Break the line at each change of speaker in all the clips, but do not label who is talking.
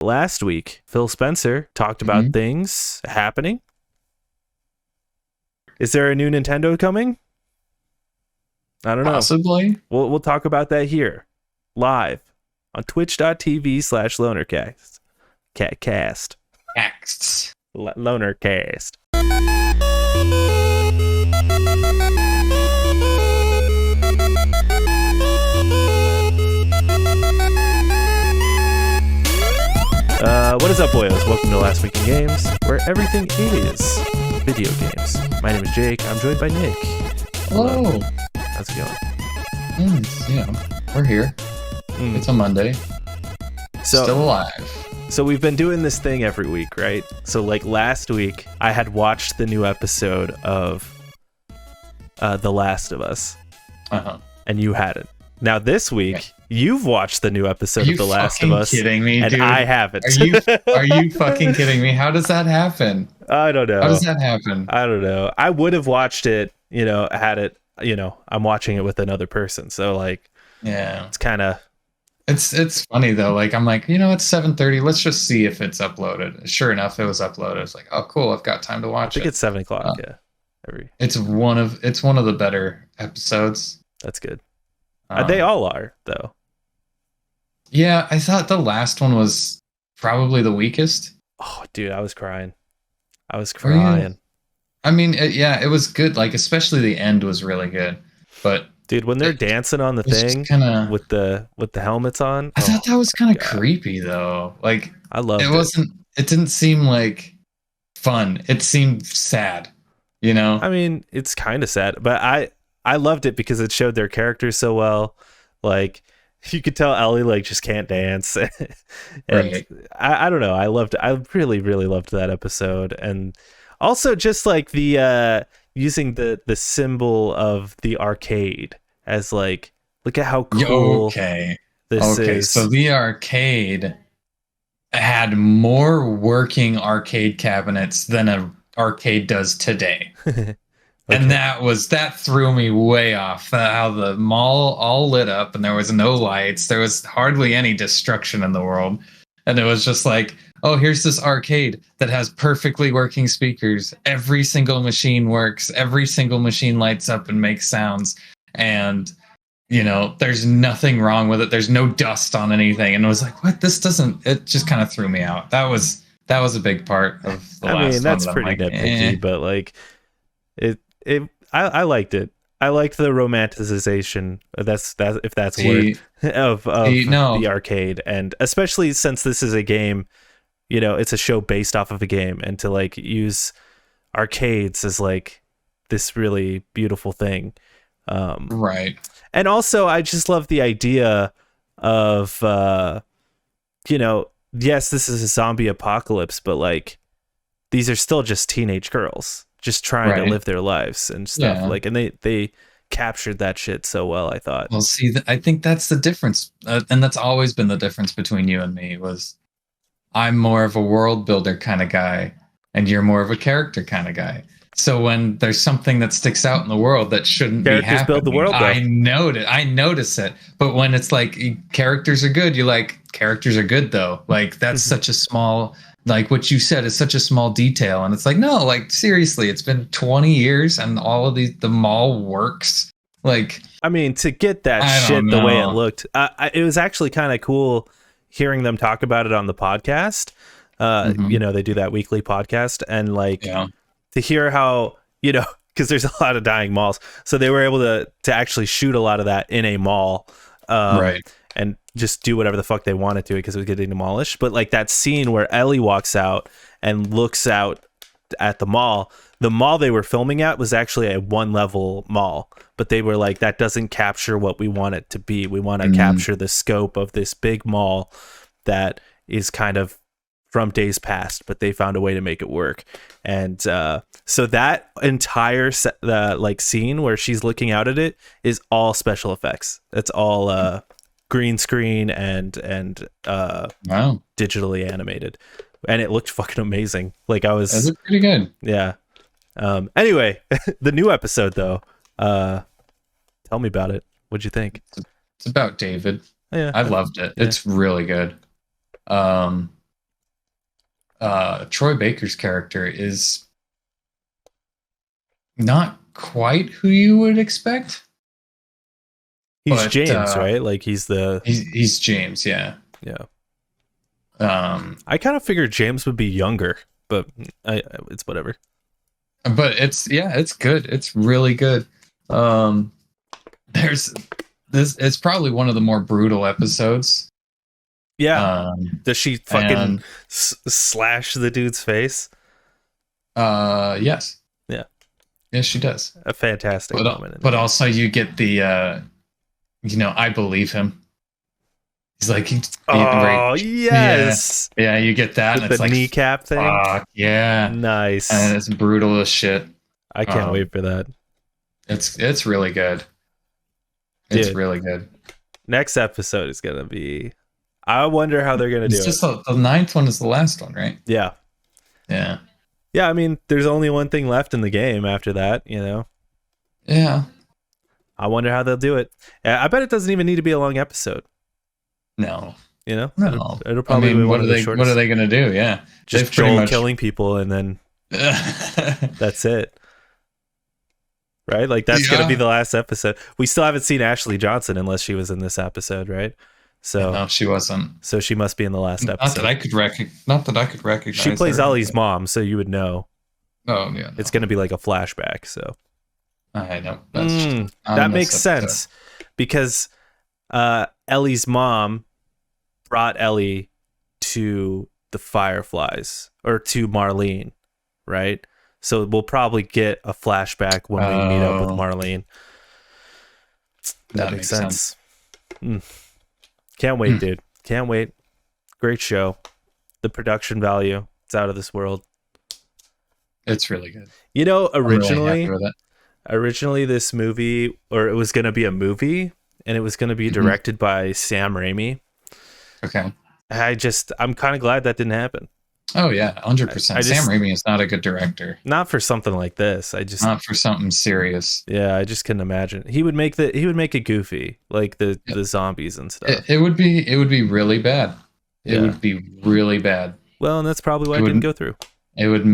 Last week, Phil Spencer talked about things happening. Is there a new Nintendo coming? I don't know.
Possibly.
We'll talk about that here, live on twitch.tv/lonercast. Cast.
Axts.
Lonercast. What is up, boyos? Welcome to Last Week in Games, where everything is video games. My name is Jake. I'm joined by Nick.
Hello.
How's it going?
We're here. It's a Monday. Still alive.
So we've been doing this thing every week, right? So like last week, I had watched the new episode of The Last of Us. And you hadn't. Now this week, you've watched the new episode of The Last of Us.
Are you kidding me,
and
dude?
I haven't.
Are you fucking kidding me? How does that happen?
I don't know.
How does that happen?
I don't know. I would have watched it, had it, I'm watching it with another person. So like,
yeah,
it's kind of.
It's funny though. Like I'm like, it's 7:30. Let's just see if it's uploaded. Sure enough, it was uploaded. It's like, oh cool, I've got time to watch it.
I think it's 7 o'clock. Yeah.
It's one of the better episodes.
That's good. They all are though.
Yeah, I thought the last one was probably the weakest.
Oh, dude, I was crying.
I mean, it was good. Like, especially the end was really good. But
dude, when they're dancing on the thing with the helmets on,
I thought that was kind of creepy though. Like,
I loved it.
It didn't seem like fun. It seemed sad.
I mean, it's kind of sad, but I loved it because it showed their characters so well. Like, you could tell Ellie like just can't dance. And
right.
I don't know. I really, really loved that episode. And also just like the using the symbol of the arcade as like, look at how cool this is.
So the arcade had more working arcade cabinets than an arcade does today. And that threw me way off. How the mall all lit up and there was no lights. There was hardly any destruction in the world. And it was just like, oh, here's this arcade that has perfectly working speakers. Every single machine works. Every single machine lights up and makes sounds. And, there's nothing wrong with it. There's no dust on anything. And it was like, what? It just kind of threw me out. That was a big part of the last one.
I mean, that's pretty nitpicky, but like, I liked it. I liked the romanticization. That's if that's a word of the arcade, and especially since this is a game, it's a show based off of a game, and to like use arcades as like this really beautiful thing,
right?
And also, I just love the idea of yes, this is a zombie apocalypse, but like these are still just teenage girls just trying to live their lives and stuff. Like, and they captured that shit so well, I thought.
Well, see, I think that's the difference. And that's always been the difference between you and me was I'm more of a world builder kind of guy and you're more of a character kind of guy. So when there's something that sticks out in the world that shouldn't be happening,
build the world,
I notice it. But when it's like characters are good, you're like, characters are good though. Like that's such a small, like what you said is such a small detail. And it's like, no, like seriously, it's been 20 years and all of the mall works. Like,
I mean, to get that shit the way it looked, it was actually kind of cool hearing them talk about it on the podcast. They do that weekly podcast and like to hear how, because there's a lot of dying malls. So they were able to actually shoot a lot of that in a mall.
Right.
And just do whatever the fuck they wanted to because it was getting demolished. But like that scene where Ellie walks out and looks out at the mall they were filming at was actually a 1-level mall, but they were like, that doesn't capture what we want it to be. We want to capture the scope of this big mall that is kind of from days past, but they found a way to make it work. And so that entire scene where she's looking out at it is all special effects. It's all green screen and digitally animated, and it looked fucking amazing. Like I was,
it looked pretty good.
Yeah. Anyway, the new episode though, tell me about it. What'd you think?
It's about David.
Yeah,
I loved it. Yeah. It's really good. Troy Baker's character is not quite who you would expect.
He's
But
James, right? Like he's
James, yeah.
Yeah.
I
kind of figured James would be younger, but it's whatever.
But it's good. It's really good. There's this. It's probably one of the more brutal episodes.
Yeah. Does she fucking slash the dude's face?
Yes.
Yeah.
Yes, she does.
A fantastic moment.
But also you get the, I believe him. He's like,
yes.
Yeah, you get that.
With and it's the kneecap thing.
Fuck, yeah.
Nice.
And it's brutal as shit.
I can't wait for that.
It's really good. It's really good.
Next episode is gonna be. I wonder how they're gonna do it.
The 9th one is the last one, right?
Yeah.
Yeah.
Yeah, I mean, there's only one thing left in the game after that,
Yeah.
I wonder how they'll do it. I bet it doesn't even need to be a long episode.
No.
No.
It'll probably be one of the shortest. What are they going to do? Yeah.
Just Joel killing people and then that's it. Right? Like that's going to be the last episode. We still haven't seen Ashley Johnson unless she was in this episode, right? So
no, she wasn't.
So she must be in the last episode.
Not that I could recognize.
She plays Ellie's mom, so you would know.
Oh yeah. No.
It's going to be like a flashback, so.
I know.
That makes sense because Ellie's mom brought Ellie to the Fireflies or to Marlene, right? So we'll probably get a flashback when we meet up with Marlene. That makes sense. Can't wait, dude. Can't wait. Great show. The production value, it's out of this world.
It's really good.
Originally this movie, or it was going to be a movie, and it was going to be directed by Sam Raimi.
Okay.
I'm kind of glad that didn't happen.
Oh yeah, 100%. Sam Raimi is not a good director.
Not for something like this.
Not for something serious.
Yeah, I just couldn't imagine. He would make it goofy, like the zombies and stuff.
It would be really bad. It would be really bad.
Well, and that's probably why it didn't go through.
It would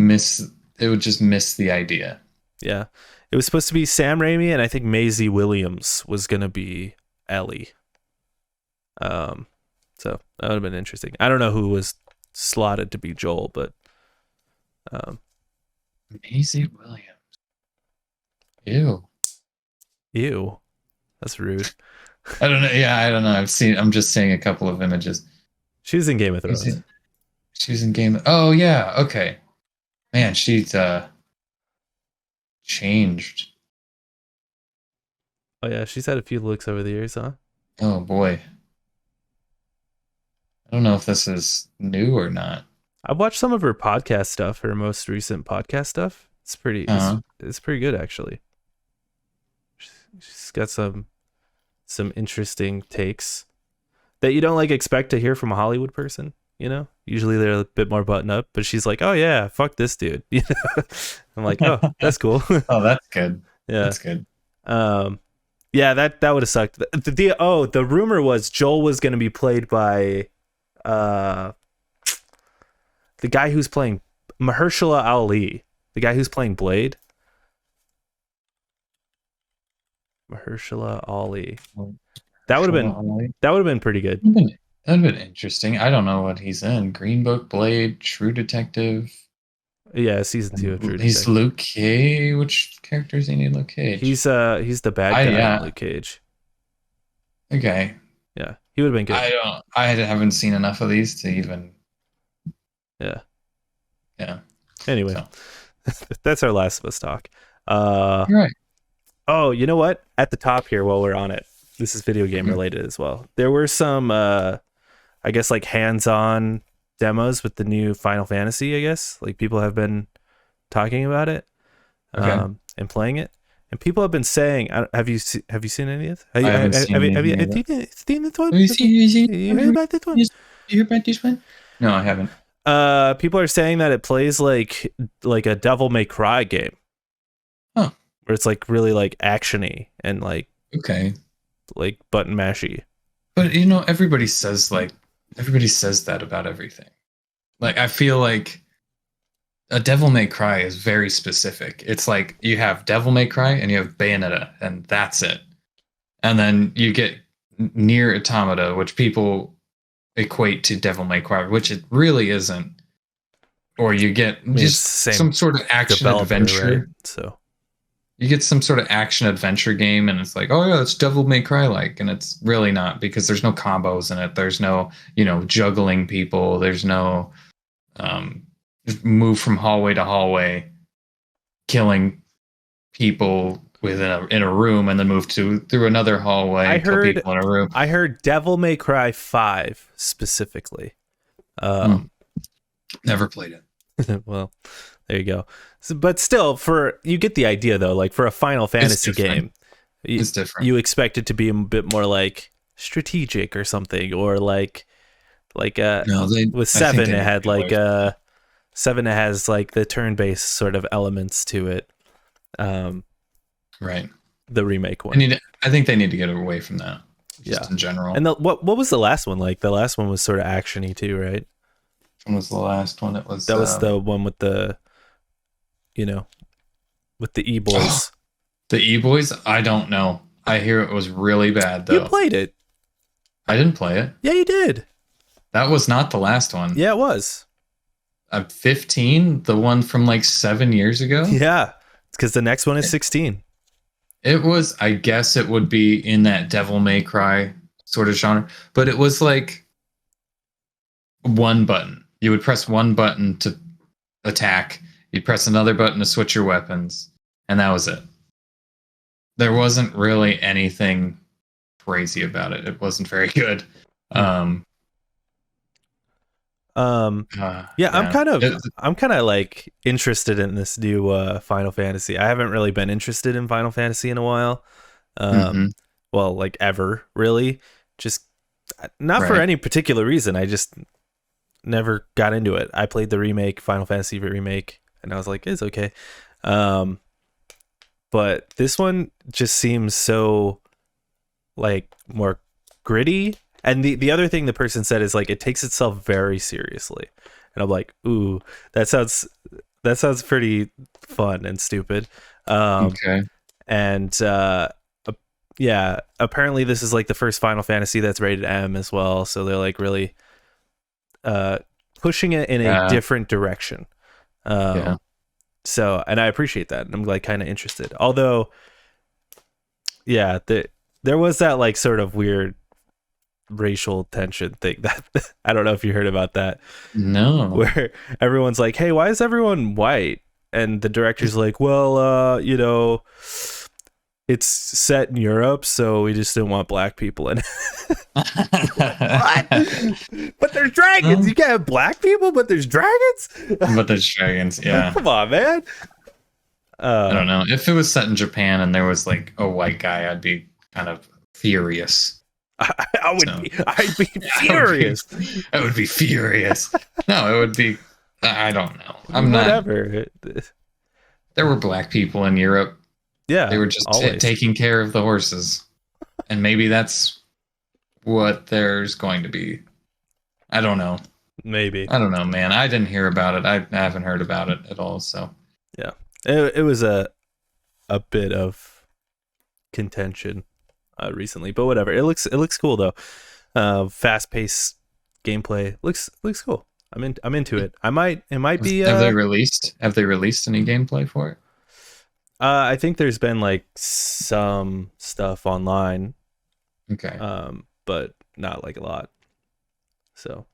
just miss the idea.
Yeah. It was supposed to be Sam Raimi, and I think Maisie Williams was going to be Ellie. So that would have been interesting. I don't know who was slotted to be Joel, but
Maisie Williams.
Ew. That's rude.
I don't know. Yeah, I don't know. I'm just seeing a couple of images.
She was in Game of Thrones.
She was in Game. Oh yeah. Okay. Man, she's changed.
Oh yeah, she's had a few looks over the years, huh?
Oh boy. I don't know if this is new or not.
I've watched some of her podcast stuff, her most recent podcast stuff. It's pretty it's pretty good actually. She's got some interesting takes that you don't expect to hear from a Hollywood person, Usually they're a bit more buttoned up, but she's like, "Oh yeah, fuck this dude." I'm like, "Oh, that's cool."
Oh, that's good.
Yeah.
That's good.
Yeah, that would have sucked. The rumor was Joel was going to be played by the guy who's playing Mahershala Ali, the guy who's playing Blade. Mahershala Ali. That would have been pretty good.
That would have been interesting. I don't know what he's in. Green Book, Blade, True Detective.
Yeah, season 2 of True Detective.
He's Luke Cage. Which characters do you need Luke Cage?
He's the bad guy in Luke Cage.
Okay.
Yeah, he would have been good.
I haven't seen enough of these to even.
Yeah.
Yeah.
Anyway, that's our Last of Us talk.
You're right.
Oh, you know what? At the top here, while we're on it, this is video game related as well. There were some, I guess, hands-on demos with the new Final Fantasy. I guess people have been talking about it, and playing it. And people have been saying, have you seen any of it? Have you seen this one? You heard about this one?
You heard about this one? No, I haven't.
People are saying that it plays like a Devil May Cry game.
Huh.
Where it's really actiony and button mashy.
But everybody says that about everything. Like, I feel like a Devil May Cry is very specific. It's like you have Devil May Cry and you have Bayonetta, and that's it. And then you get Near Automata, which people equate to Devil May Cry, which it really isn't. Or you get
I mean, it's
just
the same
some sort of action
developer,
adventure.
right? So
You get some sort of action adventure game, and it's like, oh yeah, it's Devil May Cry like, and it's really not, because there's no combos in it. There's no, juggling people. There's no um, move from hallway to hallway, killing people in a room, and then move through another hallway and kill people in a room.
I heard Devil May Cry 5 specifically.
Never played it.
Well, there you go. So, but still, you get the idea though. Like for a Final Fantasy game,
it's different.
You expect it to be a bit more like strategic or something, or with 7 it had like 7 it has like the turn-based sort of elements to it.
Right.
The remake one.
I think they need to get away from that. Just in general.
And what was the last one like? The last one was sort of actiony too, right?
When was the last one? It was
that was the one with the with the E-boys.
The E-boys? I don't know. I hear it was really bad though.
You played it.
I didn't play it.
Yeah, you did.
That was not the last one.
Yeah, it was.
15, the one from like 7 years ago.
Yeah, it's because the next one is 16.
It was, I guess it would be in that Devil May Cry sort of genre, but it was like one button. You would press one button to attack. You'd press another button to switch your weapons, and that was it. There wasn't really anything crazy about it. It wasn't very good.
Yeah, I'm kind of like interested in this new Final Fantasy. I haven't really been interested in Final Fantasy in a while. Well, like ever, really. Just not for any particular reason. I just never got into it. I played the remake, Final Fantasy remake, and I was like, it's okay. But this one just seems so like more gritty. And the other thing the person said is like it takes itself very seriously. And I'm like, ooh, that sounds pretty fun and stupid.
Okay.
And yeah, apparently this is like the first Final Fantasy that's rated M as well, so they're like really pushing it in a different direction. So, and I appreciate that. I'm like kind of interested. Although yeah, there was that like sort of weird racial tension thing that I don't know if you heard about that.
No.
Where everyone's like, hey, why is everyone white? And the director's like, well, it's set in Europe, so we just didn't want black people in it. What? But there's dragons. You can't have black people, but there's dragons?
But there's dragons, yeah.
Come on, man.
I don't know. If it was set in Japan and there was like a white guy, I'd be kind of furious.
I'd be furious.
I would be furious. No, it would be. I don't know.
Whatever.
There were black people in Europe.
Yeah,
they were just taking care of the horses, and maybe that's what there's going to be. I don't know.
Maybe.
I don't know, man. I didn't hear about it. I haven't heard about it at all. So
yeah, it was a bit of contention recently, but whatever. It looks cool though. Fast paced gameplay looks cool. I'm into it. It might be.
Have they released any gameplay for it?
I think there's been like some stuff online.
Okay.
But not like a lot. So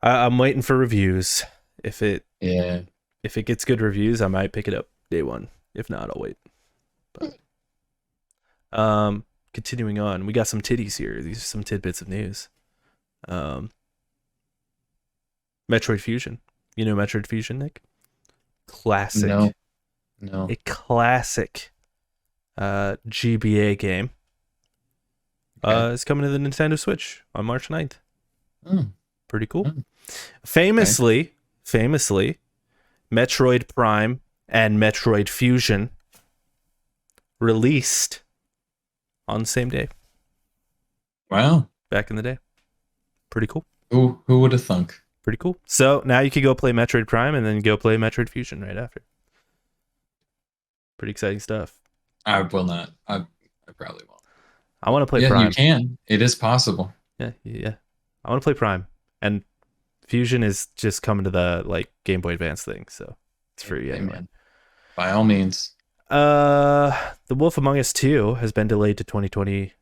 I'm waiting for reviews. If it gets good reviews, I might pick it up day one. If not, I'll wait. But continuing on, we got some titties here. These are some tidbits of news. Metroid Fusion. You know Metroid Fusion, Nick? Classic.
No.
A classic GBA game. It's coming to the Nintendo Switch on March 9th. Pretty cool. Famously, Metroid Prime and Metroid Fusion released on the same day.
Wow.
Back in the day. Pretty cool.
Who would have thunk?
Pretty cool. So now you could go play Metroid Prime and then go play Metroid Fusion right after. Pretty exciting stuff.
I will not. I probably won't.
I want to play
Yeah,
Prime.
you can. It is possible.
Yeah. I want to play Prime, and Fusion is just coming to the like Game Boy Advance thing, so it's free anyway.
Man. By all means.
The Wolf Among Us 2 has been delayed to 2020.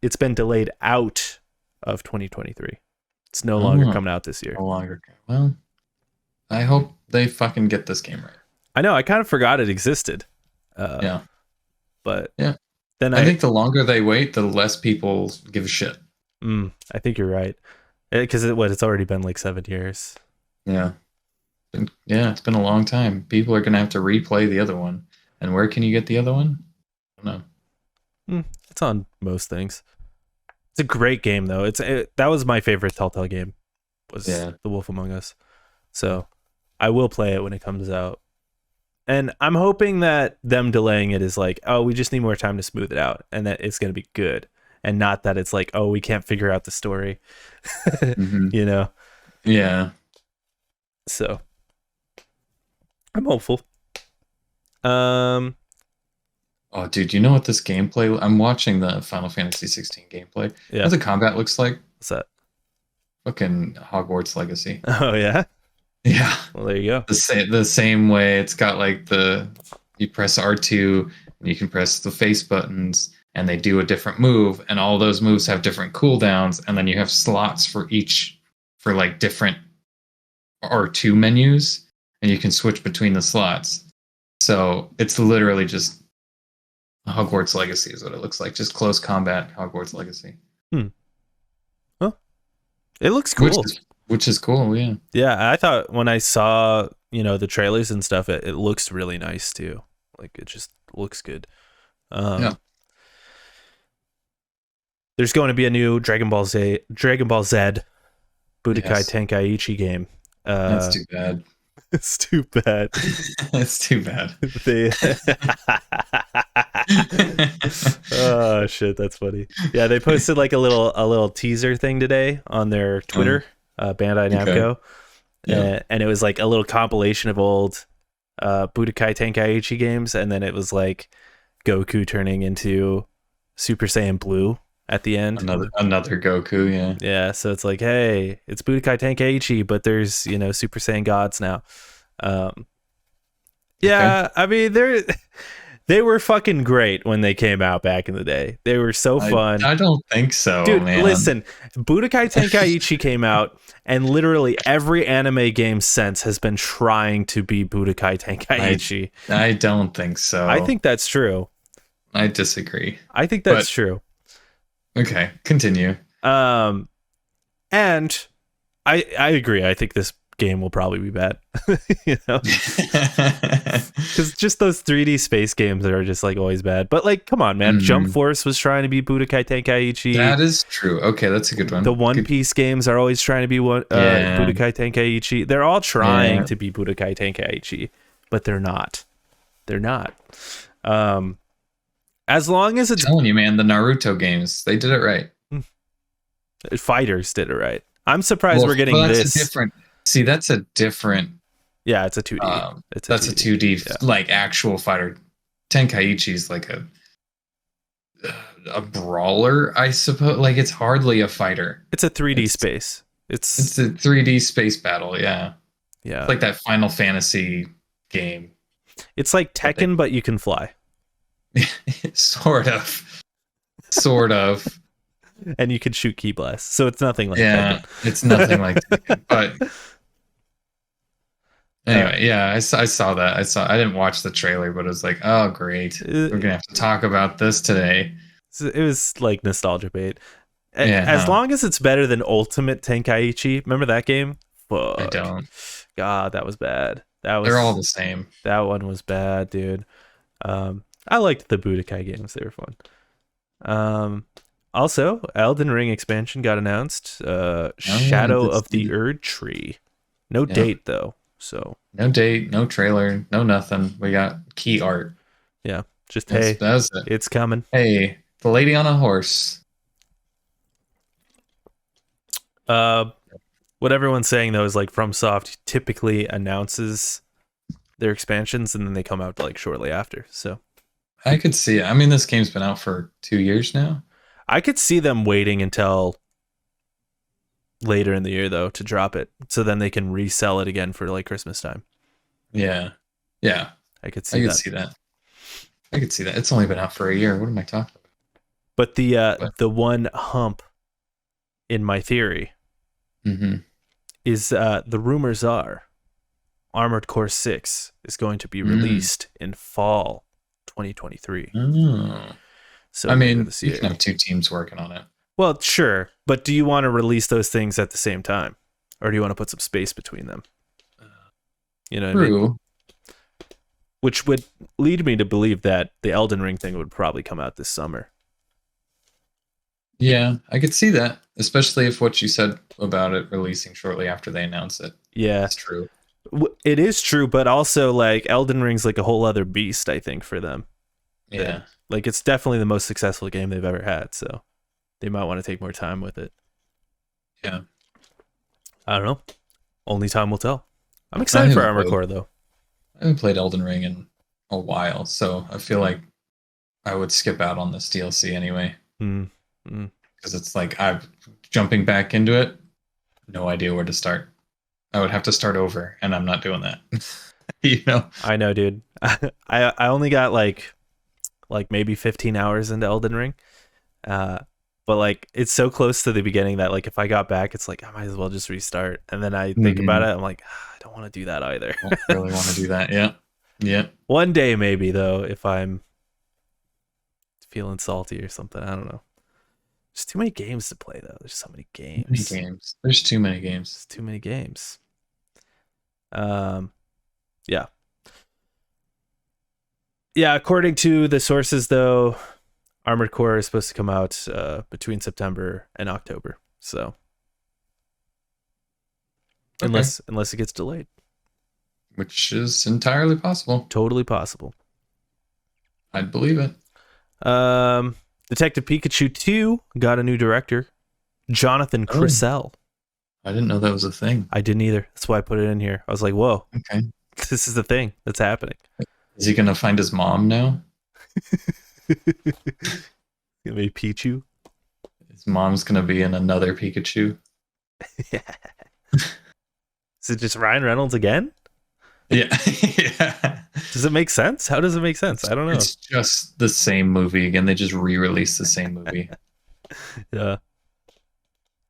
It's been delayed out of 2023. It's no longer coming out this year.
No longer. Well, I hope they fucking get this game right.
I know. I kind of forgot it existed.
Yeah.
But
yeah.
Then
I think the longer they wait, the less people give a shit.
I think you're right. Because it's already been like 7 years.
Yeah. It's been a long time. People are going to have to replay the other one. And where can you get the other one? I don't
know. It's on most things. It's a great game, though. That was my favorite Telltale game, was The Wolf Among Us. So I will play it when it comes out. And I'm hoping that them delaying it is like, oh, we just need more time to smooth it out, and that it's going to be good. And not that it's like, oh, we can't figure out the story. You know?
Yeah.
So I'm hopeful.
Oh, dude, you know what this gameplay? I'm watching the Final Fantasy 16 gameplay.
Yeah.
What the combat looks like?
What's that?
Fucking Hogwarts Legacy.
Oh yeah.
Yeah.
Well, there you go.
The same way. It's got like you press R2 and you can press the face buttons and they do a different move, and all those moves have different cooldowns, and then you have slots for like different R2 menus, and you can switch between the slots. So it's literally just Hogwarts Legacy is what it looks like. Just close combat Hogwarts Legacy.
Well, it looks cool.
Which is cool, yeah.
Yeah, I thought when I saw, the trailers and stuff, it looks really nice too. Like it just looks good. Yeah. There's going to be a new Dragon Ball Z Budokai Tenkaichi game.
That's too bad.
It's too bad.
It's too bad.
Oh shit, that's funny. Yeah, they posted like a little teaser thing today on their Twitter, Bandai Namco, and it was like a little compilation of old Budokai Tenkaichi games, and then it was like Goku turning into Super Saiyan Blue at the end.
Another Goku, yeah.
Yeah, so it's like, hey, it's Budokai Tenkaichi, but there's, Super Saiyan gods now. Yeah, okay. I mean, they were fucking great when they came out back in the day. They were so fun.
I don't think so,
dude,
man.
Listen, Budokai Tenkaichi came out, and literally every anime game since has been trying to be Budokai Tenkaichi.
I don't think so.
I think that's true.
I disagree.
I think that's true.
Okay, continue.
And I agree. I think this game will probably be bad. Because just those 3D space games are just like always bad. But like, come on, man. Jump Force was trying to be Budokai Tenkaichi.
That is true. Okay, that's a good one.
The One Piece games are always trying to be Budokai Tenkaichi. They're all trying to be Budokai Tenkaichi, but they're not. They're not. As long as it's...
I'm telling you, man, the Naruto games, they did it right.
Fighters did it right. I'm surprised we're getting this.
That's a different...
Yeah, it's a 2D.
That's a 2D, like, actual fighter. Tenkaichi's like a brawler, I suppose. Like, it's hardly a fighter.
It's a 3D space. It's
a 3D space battle, yeah.
Yeah.
It's like that Final Fantasy game.
It's like Tekken, but you can fly.
Sort of.
And you can shoot key blasts, so it's nothing like Tekken.
It's nothing like Tekken. But anyway, I saw that. I didn't watch the trailer, but it was like, oh great, we're gonna have to talk about this today.
It was like nostalgia bait. As long as it's better than Ultimate Tenkaichi. Remember that game? Fuck.
I don't.
God, that was bad.
They're all the same.
That one was bad, dude. I liked the Budokai games. They were fun. Also, Elden Ring expansion got announced. Shadow of the Erd Tree. No date, though. So
no date, no trailer, no nothing. We got key art.
Yeah. Just, hey,
that's it.
It's coming.
Hey, the lady on a horse.
What What everyone's saying though is like FromSoft typically announces their expansions and then they come out like shortly after. So
I could see it. I mean, this game's been out for 2 years now.
I could see them waiting until later in the year though to drop it, so then they can resell it again for like Christmas time.
Yeah.
I could
I
see
could
that.
see that. I could see that. It's only been out for a year. What am I talking about?
But the one hump in my theory is the rumors are Armored Core 6 is going to be released in fall 2023. So
I
later
mean,
this
you
year.
can have 2 teams working on it.
Well, sure, but do you want to release those things at the same time, or do you want to put some space between them? You know what I mean? Which would lead me to believe that the Elden Ring thing would probably come out this summer.
Yeah, I could see that, especially if what you said about it releasing shortly after they announce it.
Yeah,
it's true.
It is true, but also like Elden Ring's like a whole other beast, I think, for them.
Yeah,
like it's definitely the most successful game they've ever had, so they might want to take more time with it.
Yeah,
I don't know. Only time will tell. I'm excited for Armored Core though.
I haven't played Elden Ring in a while, so I feel like I would skip out on this DLC anyway. Because it's like I'm jumping back into it, no idea where to start. I would have to start over, and I'm not doing that. You know?
I know, dude. I only got like maybe 15 hours into Elden Ring. But like it's so close to the beginning that like if I got back, it's like I might as well just restart. And then I think about it, I'm like, I don't want to do that either.
I don't really want to do that. Yeah.
One day maybe though, if I'm feeling salty or something. I don't know. There's too many games to play though. There's so many games.
There's too many games.
There's too many games. Yeah. Yeah, according to the sources though, Armored Core is supposed to come out between September and October. So unless it gets delayed,
which is entirely possible.
Totally possible.
I'd believe it.
Detective Pikachu 2 got a new director, Jonathan Crisell.
I didn't know that was a thing.
I didn't either. That's why I put it in here. I was like, whoa.
Okay.
This is the thing that's happening.
Is he going to find his mom now?
Gonna be Pichu.
His mom's going to be in another Pikachu.
Yeah. Is it just Ryan Reynolds again?
Yeah. Yeah.
Does it make sense? How does it make sense? I don't know.
It's just the same movie again. They just re-released the same movie.
Yeah.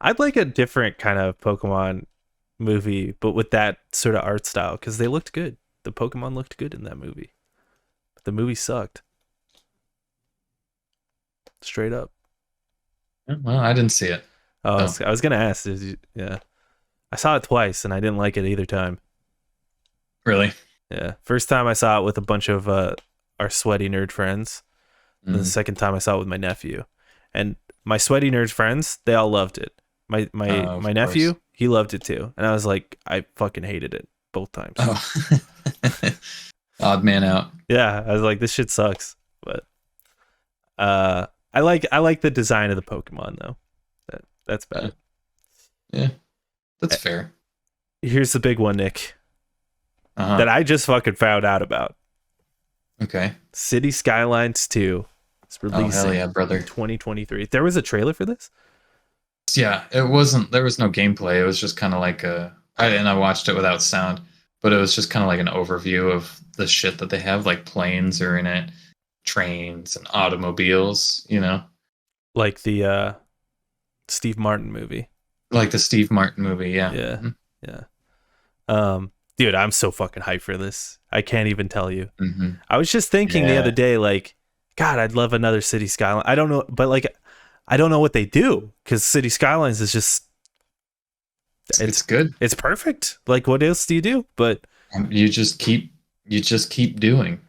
I'd like a different kind of Pokemon movie, but with that sort of art style, because they looked good. The Pokemon looked good in that movie. But the movie sucked. Straight up.
Well, I didn't see it.
Oh, I was going to ask. Yeah. I saw it twice, and I didn't like it either time.
Really?
Yeah. First time I saw it with a bunch of our sweaty nerd friends. And the second time I saw it with my nephew. And my sweaty nerd friends, they all loved it. My nephew, he loved it too. And I was like, I fucking hated it both times.
Oh. Odd man out.
Yeah, I was like, this shit sucks. But I like the design of the Pokemon though. That's bad.
Yeah. That's fair.
Here's the big one, Nick. That I just fucking found out about.
Okay.
City Skylines 2 is releasing
hell yeah, brother.
2023. There was a trailer for this?
Yeah, there was no gameplay. It was just kind of like I watched it without sound, but it was just kind of like an overview of the shit that they have, like planes are in it, trains and automobiles, you know?
Like the Steve Martin movie.
Like the Steve Martin movie, yeah.
Yeah. Yeah. Dude, I'm so fucking hyped for this. I can't even tell you. I was just thinking the other day, like, God, I'd love another City Skyline. I don't know, but like, I don't know what they do because City Skylines is just.
It's good.
It's perfect. Like, what else do you do? But
you just keep doing.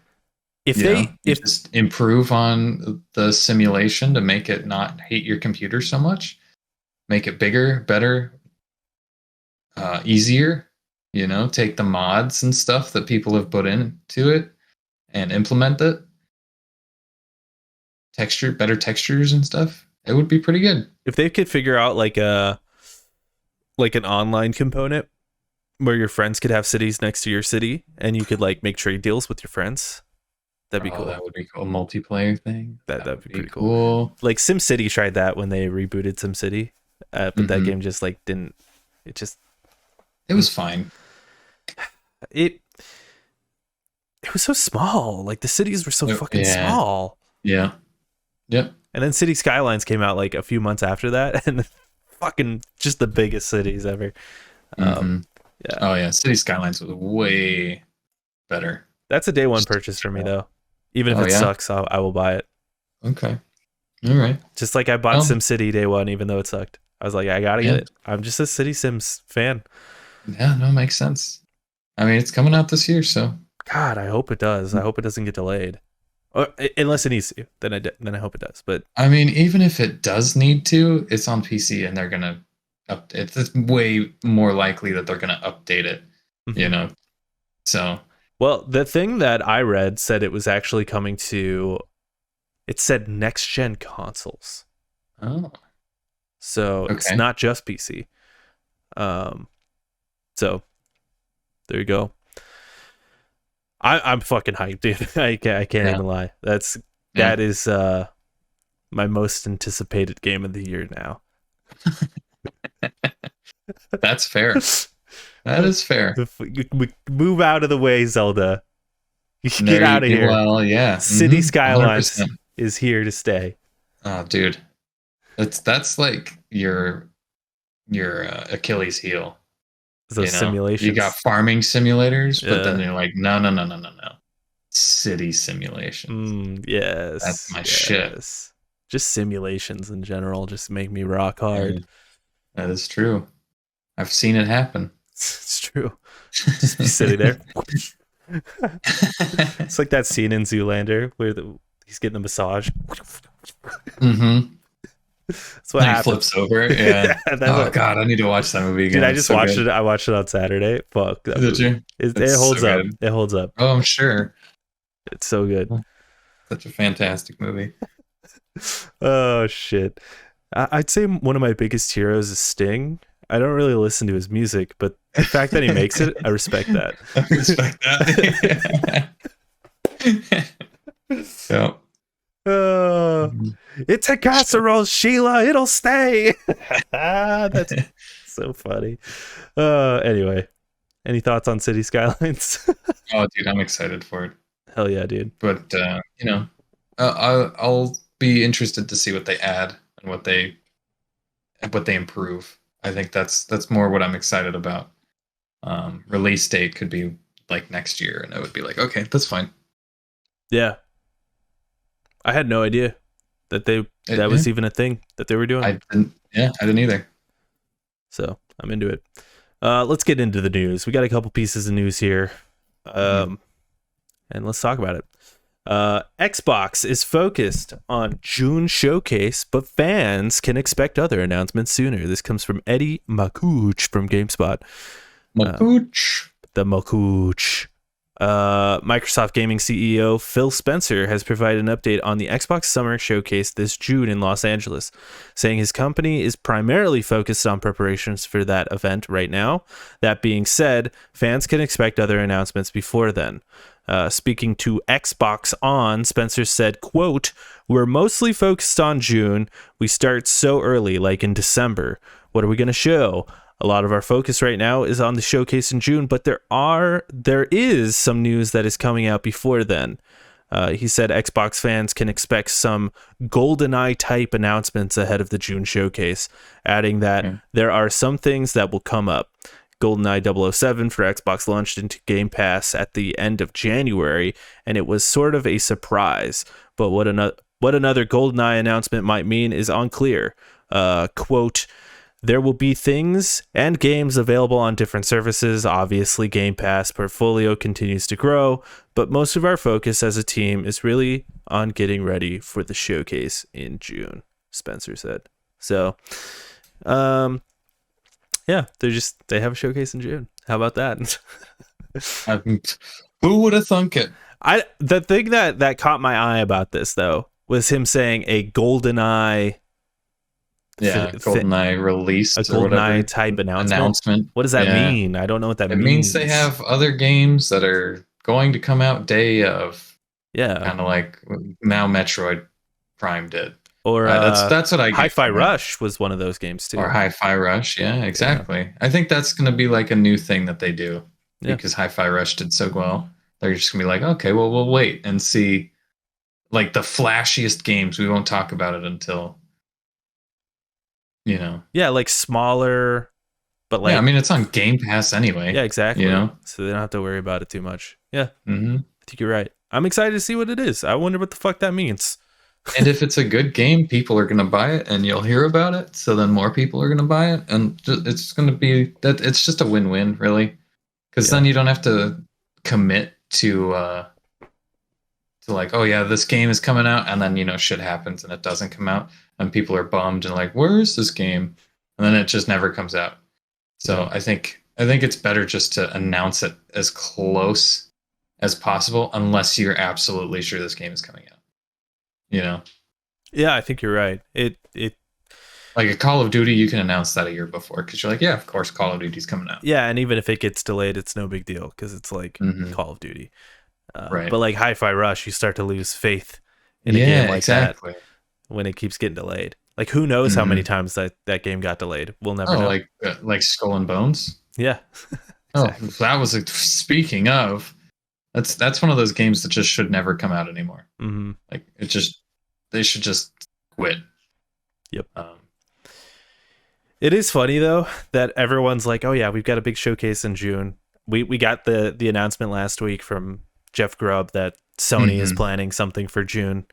If
you just improve on the simulation to make it not hate your computer so much, make it bigger, better, easier. You know, take the mods and stuff that people have put into it and implement it. Better textures and stuff. It would be pretty good.
If they could figure out like a like an online component where your friends could have cities next to your city and you could like make trade deals with your friends. That'd be cool.
That would be cool. A multiplayer thing.
That'd
Would
be
be
pretty cool.
cool.
Like SimCity tried that when they rebooted SimCity, but that game just like didn't. It
was fine.
It was so small. Like the cities were so fucking small.
Yeah. Yep.
And then City Skylines came out like a few months after that, and fucking just the biggest cities ever.
Yeah. Oh yeah, City Skylines was way better.
That's a day one purchase for me though. Even if it sucks, I will buy it.
Okay. All right.
Just like I bought SimCity day one, even though it sucked. I was like, I gotta get it. I'm just a City Sims fan.
Yeah, no, makes sense. I mean, it's coming out this year, so.
God, I hope it does. I hope it doesn't get delayed. Or, unless it needs to, then I hope it does. But
I mean, even if it does need to, it's on PC and they're gonna update. It's way more likely that they're gonna update it. You know, so.
Well, the thing that I read said it was actually coming to. It said next gen consoles.
Oh.
So it's not just PC. So there you go. I'm fucking hyped, dude. I can't even lie. That is my most anticipated game of the year now.
That's fair. That is fair.
Move out of the way, Zelda. Get out of here.
Well, yeah.
City Skylines is here to stay.
Oh, dude. That's like your Achilles heel.
Those simulations.
You got farming simulators, but then you're like, no. City simulations.
Yes.
That's my shit.
Just simulations in general just make me rock hard.
That is true. I've seen it happen.
It's true. Just be sitting there. It's like that scene in Zoolander where he's getting a massage. That's what happens.
He flips over. Yeah. God, I need to watch that movie again.
Dude, I just watched it. I watched it on Saturday. Fuck.
Did you?
It holds up. Good. It holds up.
Oh, I'm sure.
It's so good.
Such a fantastic movie.
Oh shit. I'd say one of my biggest heroes is Sting. I don't really listen to his music, but the fact that he makes it, I respect that.
I respect that. Yep.
It's a casserole, Sheila. It'll stay. That's so funny. Anyway, any thoughts on City Skylines?
Oh, dude, I'm excited for it.
Hell yeah, dude.
But I'll be interested to see what they add and what they improve. I think that's more what I'm excited about. Release date could be like next year, and I would be like, okay, that's fine.
Yeah. I had no idea that that was even a thing that they were doing.
I didn't either.
So I'm into it. Let's get into the news. We got a couple pieces of news here. And let's talk about it. Xbox is focused on June showcase, but fans can expect other announcements sooner. This comes from Eddie Makuch from GameSpot. The Makuch. Microsoft Gaming CEO Phil Spencer has provided an update on the Xbox Summer Showcase this June in Los Angeles, saying his company is primarily focused on preparations for that event right now. That being said, fans can expect other announcements before then. Speaking to Xbox On, Spencer said, quote, "We're mostly focused on June. We start so early, like in December. What are we going to show? A lot of our focus right now is on the showcase in June, but there is some news that is coming out before then." He said Xbox fans can expect some GoldenEye type announcements ahead of the June showcase, adding that there are some things that will come up. GoldenEye 007 for Xbox launched into Game Pass at the end of January, and it was sort of a surprise. But what another GoldenEye announcement might mean is unclear. Quote, "There will be things and games available on different services. Obviously, Game Pass portfolio continues to grow, but most of our focus as a team is really on getting ready for the showcase in June," Spencer said. So, yeah, they have a showcase in June. How about that?
Who would have thunk it?
The thing that caught my eye about this though was him saying a GoldenEye
Yeah, GoldenEye
a
released or
GoldenEye
whatever
type announcement.
announcement.
What does that
Yeah,
mean? I don't know what that
it means they
means.
have other games that are going to come out day of,
Yeah.
kind of like now Metroid Prime did.
Or
That's what I get
Hi-Fi
from it.
Rush was one of those games
Or
too.
Hi-Fi Rush, yeah,
Yeah.
exactly. I think that's going to be like a new thing that they do
Yeah.
because Hi-Fi Rush did so well. They're just going to be like, okay, well, we'll wait and see like the flashiest games. We won't talk about it until, you know.
Yeah, like smaller, but
Yeah, I
like
mean, it's on Game Pass
yeah,
anyway, you
exactly.
know.
So they don't have to worry about it too much. Yeah,
Hmm.
I think you're right. I'm excited to see what it is. I wonder what the fuck that means.
And if it's a good game, people are going to buy it and you'll hear about it. So then more people are going to buy it. And it's going to be that it's just a win-win, really. Because
Yeah.
then you don't have to commit to like, oh yeah, this game is coming out, and then shit happens and it doesn't come out, and people are bummed and like, where is this game? And then it just never comes out. So
Yeah.
I think it's better just to announce it as close as possible, unless you're absolutely sure this game is coming out. You know,
Yeah, I think you're right. It
like a Call of Duty, you can announce that a year before because you're like, yeah, of course, Call of Duty's coming out.
yeah, and even if it gets delayed, it's no big deal because it's like
Hmm.
Call of Duty.
Right.
But like Hi-Fi Rush, you start to lose faith in a game
Yeah,
like that
exactly.
when it keeps getting delayed. Like who knows how many
Hmm.
times that game got delayed? We'll never
Oh,
know.
like Skull and Bones.
Yeah.
Oh,
Exactly.
that was speaking of. That's one of those games that just should never come out anymore.
Mm-hmm.
Like they should just quit.
Yep.
Um,
It is funny though that everyone's like, "Oh yeah, we've got a big showcase in June." We got the announcement last week from Jeff Grubb that Sony is
mhm.
planning something for June,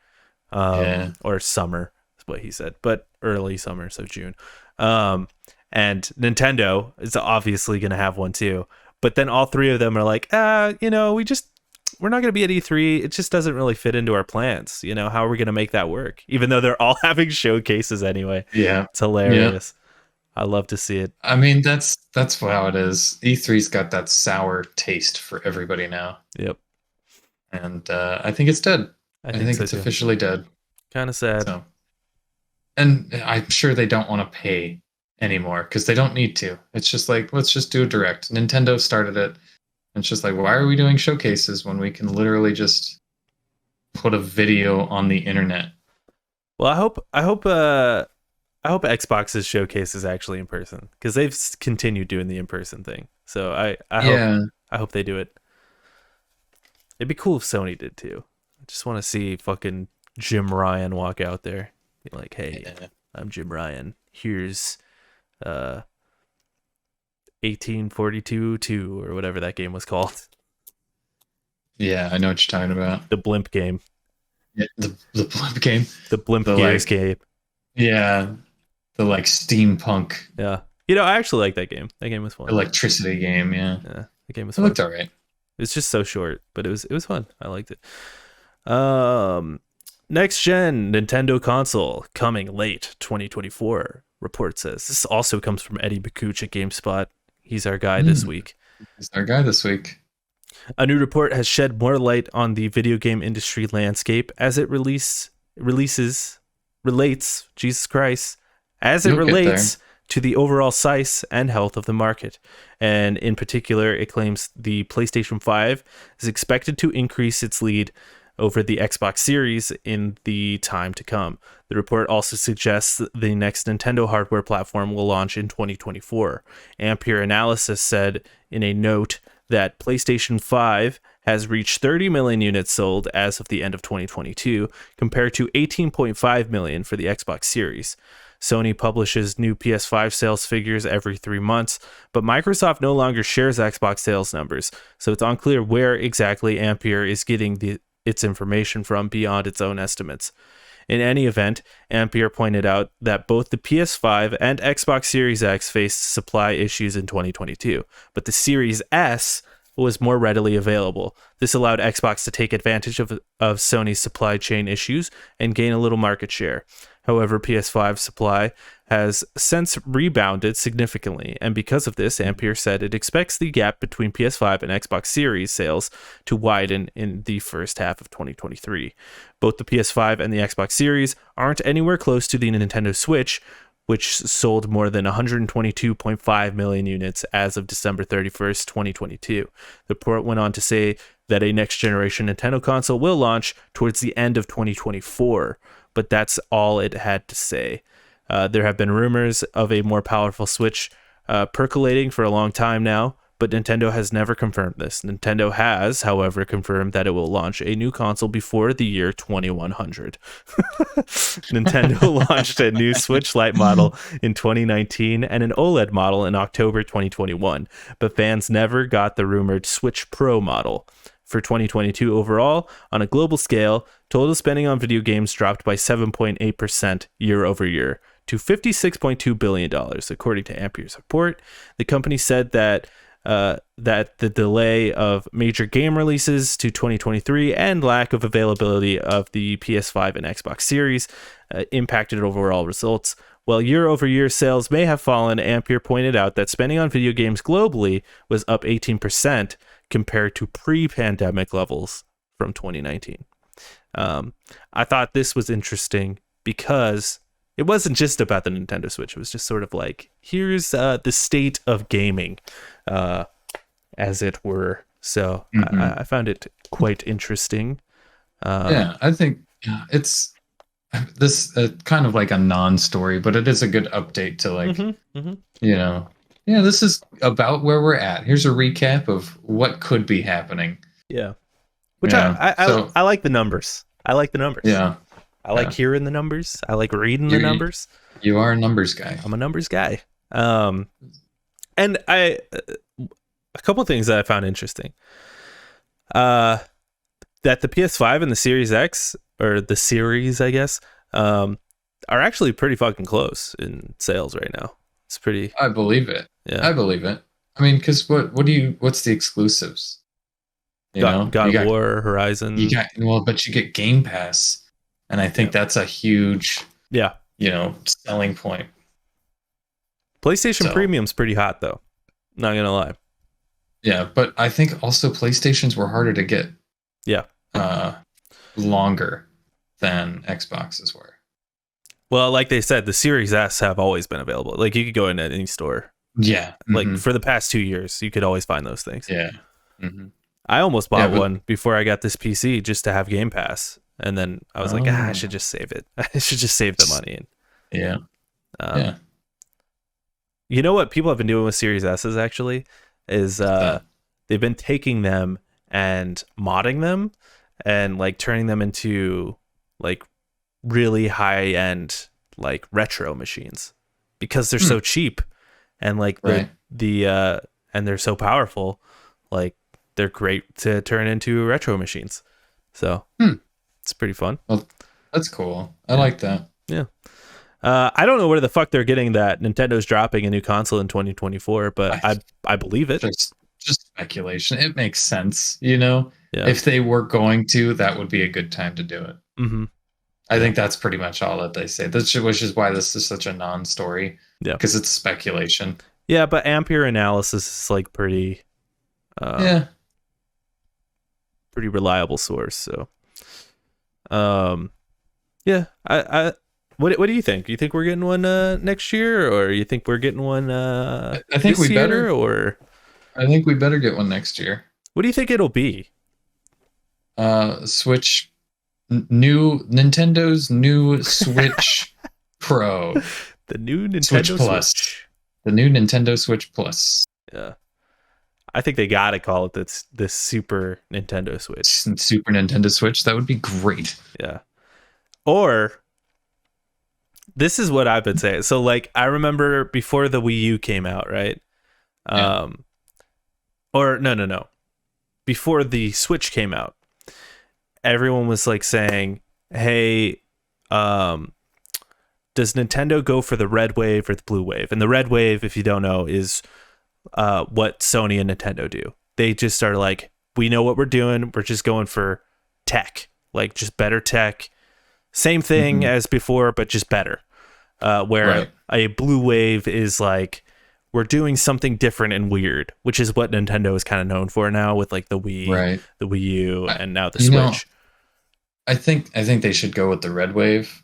Yeah.
or summer is what he said, but early summer, so June. Um, and Nintendo is obviously going to have one too. But then all three of them are like, we're not going to be at E3. It just doesn't really fit into our plans. How are we going to make that work? Even though they're all having showcases anyway.
Yeah.
It's hilarious. I love to see it.
I mean, that's how it is. E3's got that sour taste for everybody now,
Yep.
and I think it's dead.
I
I
think
think
so
it's
too.
officially dead.
Kind of sad.
So, and I'm sure they don't want to pay anymore because they don't need to. It's just like, let's just do a direct. Nintendo started it. And it's just like, why are we doing showcases when we can literally just put a video on the internet?
Well, I hope Xbox's showcase is actually in person because they've continued doing the in person thing. So I hope they do it. It'd be cool if Sony did too. I just want to see fucking Jim Ryan walk out there, be like, "Hey,
Yeah.
I'm Jim Ryan. Here's 1842 2 or whatever that game was called,
Yeah, I know what you're talking about.
the blimp game,
Yeah, the blimp game.
the blimp
The,
Gears
like,
game."
Yeah, the like steampunk
Yeah, I actually like that game. That game was fun.
electricity game. Yeah,
Yeah, the game was
it
fun.
looked all right.
It's just so short, but it was fun. I liked it. Next gen Nintendo console coming late 2024. Report says this also comes from Eddie Bakuch at GameSpot. He's our guy this week.
He's our guy this week.
A new report has shed more light on the video game industry landscape as it relates. Jesus Christ, as it
You'll get
relates to the overall size and health of the market. And in particular, it claims the PlayStation 5 is expected to increase its lead over the Xbox Series in the time to come. The report also suggests that the next Nintendo hardware platform will launch in 2024. Ampere Analysis said in a note that PlayStation 5 has reached 30 million units sold as of the end of 2022, compared to 18.5 million for the Xbox Series. Sony publishes new PS5 sales figures every 3 months, but Microsoft no longer shares Xbox sales numbers, so it's unclear where exactly Ampere is getting its information from beyond its own estimates. In any event, Ampere pointed out that both the PS5 and Xbox Series X faced supply issues in 2022, but the Series S was more readily available. This allowed Xbox to take advantage of Sony's supply chain issues and gain a little market share. However, PS5 supply has since rebounded significantly, and because of this, Ampere said it expects the gap between PS5 and Xbox Series sales to widen in the first half of 2023. Both the PS5 and the Xbox Series aren't anywhere close to the Nintendo Switch, which sold more than 122.5 million units as of December 31st, 2022. The report went on to say that a next-generation Nintendo console will launch towards the end of 2024, but that's all it had to say. There have been rumors of a more powerful Switch percolating for a long time now, but Nintendo has never confirmed this. Nintendo has, however, confirmed that it will launch a new console before the year 2100. Nintendo launched a new Switch Lite model in 2019 and an OLED model in October 2021, but fans never got the rumored Switch Pro model. For 2022 overall, on a global scale, total spending on video games dropped by 7.8% year over year to $56.2 billion, according to Ampere's report. The company said that the delay of major game releases to 2023 and lack of availability of the PS5 and Xbox Series impacted overall results. While year-over-year sales may have fallen, Ampere pointed out that spending on video games globally was up 18% compared to pre-pandemic levels from 2019. I thought this was interesting because it wasn't just about the Nintendo Switch. It was just sort of like, here's the state of gaming, as it were. So I found it quite interesting.
I think it's this kind of like a non-story, but it is a good update to like, this is about where we're at. Here's a recap of what could be happening.
Yeah. Which I like the numbers. I like the numbers.
Yeah.
I like hearing the numbers. I like reading the numbers.
You are a numbers guy.
I'm a numbers guy. And a couple of things that I found interesting. That the PS5 and the Series X, or the Series, I guess, are actually pretty fucking close in sales right now. It's pretty.
I believe it. Yeah, I believe it. I mean, because what's the exclusives?
God of War, Horizon.
But you get Game Pass. And I think that's a huge, selling point.
PlayStation Premium's pretty hot, though. Not gonna lie.
Yeah, but I think also PlayStations were harder to get.
Yeah.
Longer than Xboxes were.
Well, like they said, the Series S have always been available. Like you could go in at any store.
Yeah.
Like for the past 2 years, you could always find those things.
Yeah.
I almost bought one before I got this PC just to have Game Pass. And then I was like, I should just save it. I should just save the money. You know what people have been doing with Series S's actually is they've been taking them and modding them and like turning them into like really high end like retro machines because they're so cheap and like the and they're so powerful. Like they're great to turn into retro machines. So. It's pretty fun.
Well, that's cool. I like that.
Yeah. I don't know where the fuck they're getting that Nintendo's dropping a new console in 2024, but I believe it.
Just speculation. It makes sense, If they were going to, that would be a good time to do it. Mm-hmm. I think that's pretty much all that they say. Which is why this is such a non-story. Yeah. Because it's speculation.
Yeah, but Ampere analysis is like pretty reliable source, so I what do you think? Do you think we're getting one next year, or you think we're getting one
I think we better,
or
I think we better get one next year.
What do you think it'll be?
Switch Nintendo's new Switch Pro.
The new Nintendo
Switch Plus. The new Nintendo Switch Plus.
Yeah. I think they gotta call it this Super Nintendo Switch.
Super Nintendo Switch. That would be great.
Yeah. Or this is what I've been saying. So like I remember before the Wii U came out, right? Or no. Before the Switch came out, everyone was like saying, "Hey, does Nintendo go for the red wave or the blue wave?" And the red wave, if you don't know, is what Sony and Nintendo do. They just are like, we know what we're doing. We're just going for tech, like just better tech. Same thing as before, but just better. Where a blue wave is like, we're doing something different and weird, which is what Nintendo is kind of known for now with like the Wii, the Wii U, and now the Switch.
I think they should go with the red wave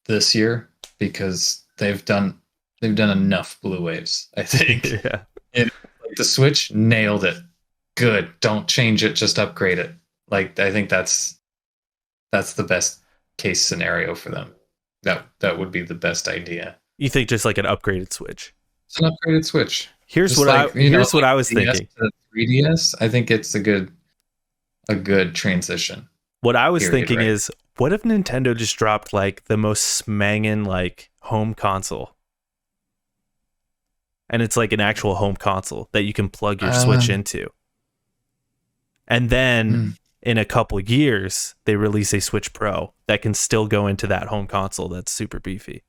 this year because they've done enough blue waves, I think.
Yeah.
Like the Switch nailed it. Good. Don't change it, just upgrade it. Like I think that's the best case scenario for them. That would be the best idea.
You think just like an upgraded Switch?
It's an upgraded Switch.
Here's
Just
what
like,
here's what
like
I was
DS
thinking.
to 3DS, I think it's a good transition.
What I was
Period,
thinking
right?
is, what if Nintendo just dropped like the most smangin' like home console, and it's like an actual home console that you can plug your Switch into, and then in a couple years they release a Switch Pro that can still go into that home console that's super beefy.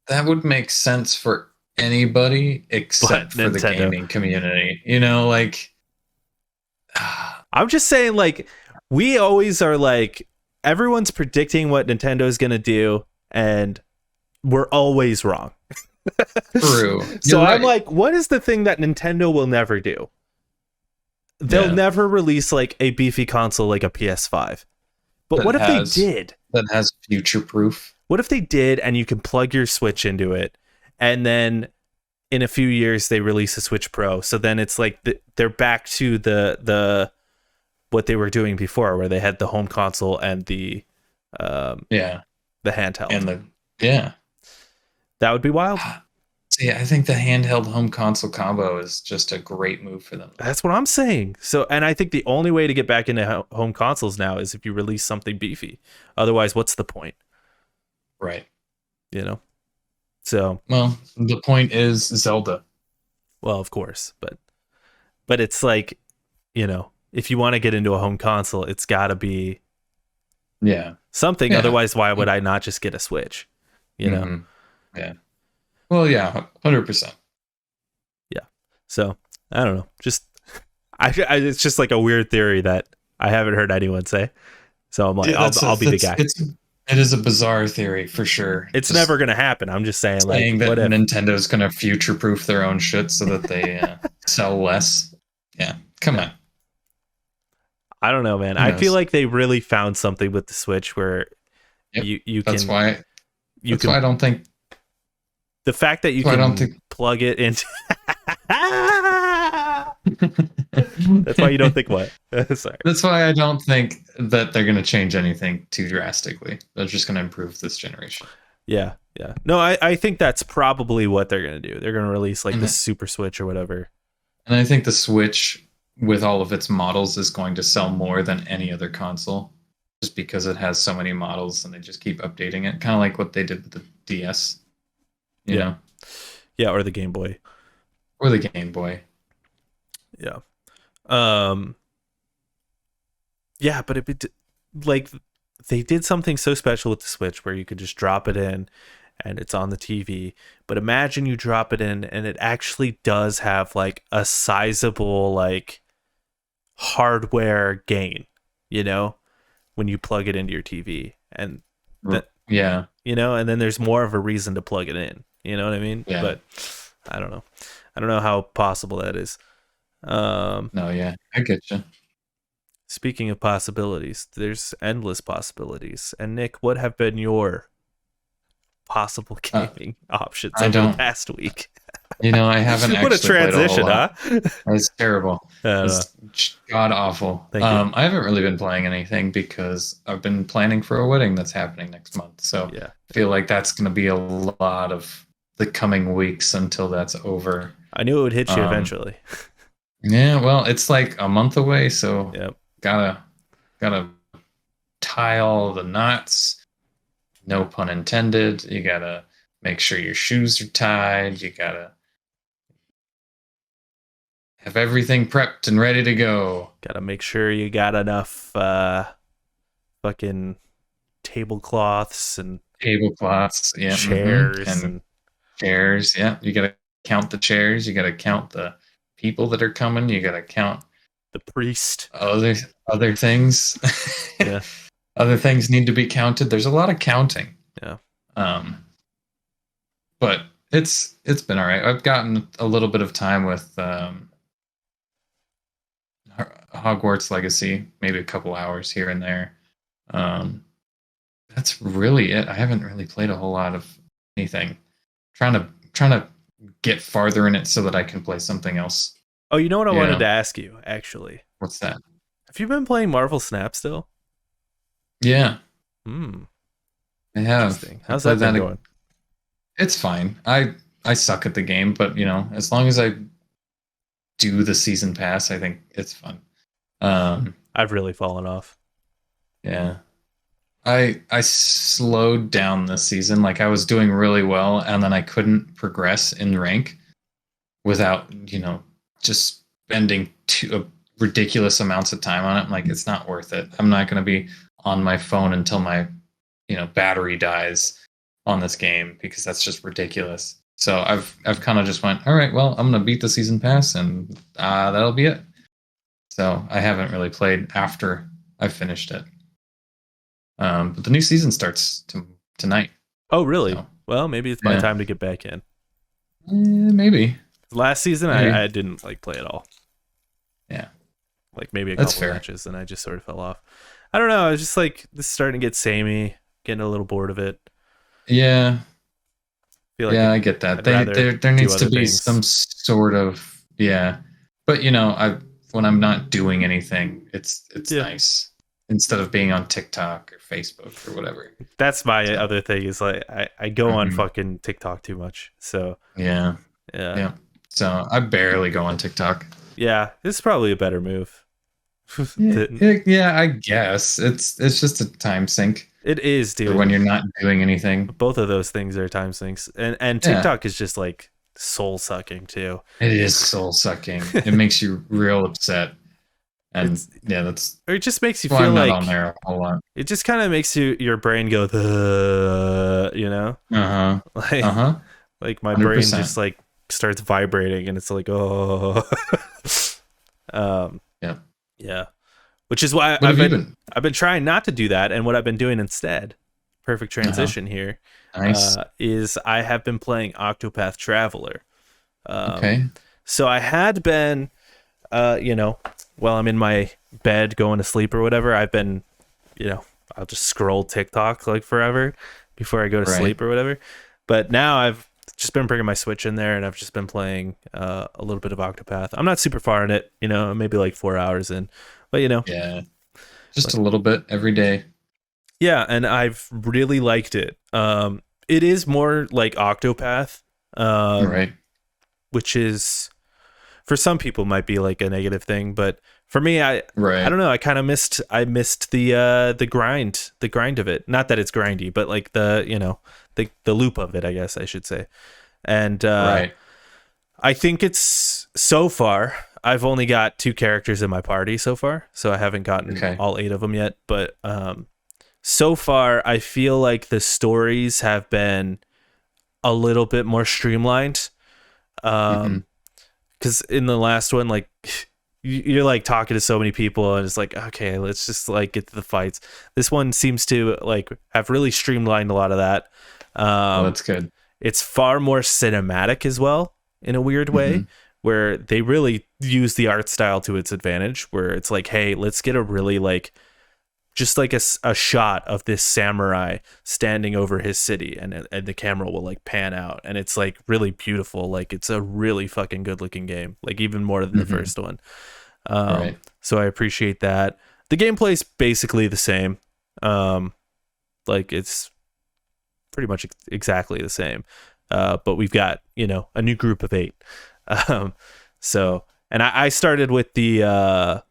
That would make sense for anybody
But
except for the
Nintendo.
gaming community. You know, like
I'm just saying, like, we always are like, everyone's predicting what Nintendo's gonna do, and we're always wrong.
true.
So
You're
I'm
right.
like, what is the thing that Nintendo will never do? They'll
Yeah.
never release like a beefy console like a PS5. But
That
what if they
has-
did?
that has future proof.
What if they did and you can plug your Switch into it, and then in a few years they release a Switch Pro? So then it's like they're back to the what they were doing before, where they had the home console and the
Yeah.
handheld.
And yeah.
That would be wild.
See, I think the handheld home console combo is just a great move for them.
That's what I'm saying. So, and I think the only way to get back into home consoles now is if you release something beefy. Otherwise, what's the point?
Right.
You know? So,
Well, the point is Zelda.
well, of course, but it's like, you know, if you want to get into a home console, it's got to be something.
Yeah.
Otherwise, why would I not just get a Switch? You know?
Mhm. Yeah. Well, yeah, 100%.
Yeah. So, I don't know. Just it's just like a weird theory that I haven't heard anyone say. So I'm like, I'll be the guy.
It is a bizarre theory for sure.
It's
Just
never gonna happen. I'm just saying like,
that
what if?
Nintendo's going to future-proof their own shit so that they sell less. Yeah, come on.
I don't know, man.
Who
I
knows?
feel like they really found something with the Switch where
Yep.
you
That's
can
why.
you
That's why I
can
don't think.
the fact that you
That's why I
can
don't think.
plug it into. That's why you don't think what? Sorry.
That's why I don't think that they're going to change anything too drastically. They're just going to improve this generation.
Yeah, yeah. No, I think that's probably what they're gonna do. They're gonna release like
Mhm.
the Super Switch or whatever.
And I think the Switch, with all of its models, is going to sell more than any other console, just because it has so many models and they just keep updating it, kind of like what they did with the DS. You
Yeah.
know,
Yeah, or the Game Boy.
or the Game Boy.
Yeah. Yeah, but like they did something so special with the Switch where you could just drop it in and it's on the TV. But imagine you drop it in and it actually does have like a sizable like hardware gain, you know, when you plug it into your TV. And that,
Yeah,
you know, and then there's more of a reason to plug it in. You know what I mean?
Yeah.
But I don't know. I don't know how possible that is.
no, yeah, I get you.
Speaking of possibilities, there's endless possibilities. And Nick, what have been your possible gaming options
I
over the
don't-
past week?
You know, I haven't
What a
actually played
transition,
a whole lot.
huh?
That's terrible.
I don't know.
It's god awful.
Thank you.
I haven't really been playing anything because I've been planning for a wedding that's happening next month. So
Yeah.
I feel like that's going to be a lot of the coming weeks until that's over.
I knew it would hit you
Um,
eventually.
Yeah, well, it's like a month away, so
Yep.
gotta tie all the knots. No pun intended. You gotta make sure your shoes are tied. You gotta have everything prepped and ready to go.
Gotta make sure you got enough fucking tablecloths and
Tablecloths, yeah,
chairs
and
and
chairs. Yeah, you gotta count the chairs. You gotta count the people that are coming. You gotta count
the priest.
other things.
Yeah.
Other things need to be counted. There's a lot of counting.
Yeah.
But it's been all right. I've gotten a little bit of time with Hogwarts Legacy, maybe a couple hours here and there. That's really it. I haven't really played a whole lot of anything. Trying to get farther in it so that I can play something else.
Oh, you know what I
You
wanted
know,
to ask you, actually?
what's that?
Have you been playing Marvel Snap still?
Yeah,
Hmm.
I have.
Interesting.
I
How's
played
that been
that.
going?
It's fine. I suck at the game, but as long as I do the season pass, I think it's fun. Um,
I've really fallen off.
yeah. I slowed down this season. Like I was doing really well, and then I couldn't progress in rank without, just spending ridiculous amounts of time on it. I'm like, it's not worth it. I'm not going to be on my phone until my, battery dies on this game because that's just ridiculous. So I've kind of just went, all right, well, I'm going to beat the season pass, and that'll be it. So I haven't really played after I've finished it. But the new season starts tonight.
Oh, really?
So
Well, maybe it's my
yeah,
time to get back in.
maybe,
Last season,
maybe.
I didn't like play at all.
Yeah,
Like maybe a
that's
couple
fair.
matches, and I just sort of fell off. I don't know. I was just like, this is starting to get samey, getting a little bored of it.
Yeah,
Feel like
yeah, I get that.
I'd rather
There
do
needs to
other
be
things.
some sort of, yeah. But I when I'm not doing anything, it's
Yeah,
nice instead of being on TikTok or Facebook or whatever.
that's my
So
other thing. Is like I go on
mhm.
fucking TikTok too much. So
Yeah,
yeah,
yeah. So I barely go on TikTok.
yeah, this is probably a better move.
Yeah,
than-
yeah, I guess it's just a time sink
It is,
for when
dude.
you're not doing anything.
Both of those things are time sinks, and
Yeah,
TikTok is just like soul sucking too.
it is soul sucking. It makes you real upset, and
It's
yeah, that's
or it just makes you
why
feel
I'm not on
like
there a whole lot.
it just kind of makes your brain go the
Uh huh. Uh
like
huh.
like my brain
100%.
just like starts vibrating and it's like oh um
Yeah.
yeah, which is why
What have you been?
I've been trying not to do that, and what I've been doing instead, perfect
Uh huh.
transition here,
Nice.
is I have been playing Octopath Traveler. um
Okay.
so I had been while I'm in my bed going to sleep or whatever, I've been, I'll just scroll TikTok like forever before I go to
Right.
sleep or whatever. But now I've just been bringing my Switch in there, and I've just been playing a little bit of Octopath. I'm not super far in it, maybe like 4 hours in, but
Yeah. Just
like
a little bit every day.
yeah, and I've really liked it. It is more like Octopath, um,
Right.
which is for some people might be like a negative thing, but for me, I
Right.
don't know. I missed the grind of it. Not that it's grindy, but like the loop of it, I guess I should say. And
Right.
I think it's so far. I've only got 2 characters in my party so far, so I haven't gotten
Okay.
all 8 of them yet. But so far, I feel like the stories have been a little bit more streamlined.
Mm-hmm.
Because in the last one, like you're like talking to so many people, and it's like, okay, let's just like get to the fights. This one seems to like have really streamlined a lot of that.
Well,
Um,
that's good.
it's far more cinematic as well in a weird
Mm-hmm.
way, where they really use the art style to its advantage. Where it's like, hey, let's get a really like just like a shot of this samurai standing over his city, and the camera will like pan out, and it's like really beautiful. Like it's a really fucking good looking game, like even more than the
Mm-hmm.
first one.
Right.
So I appreciate that. The gameplay's basically the same. um like it's pretty much exactly the same, but we've got a new group of 8. um so and I started with the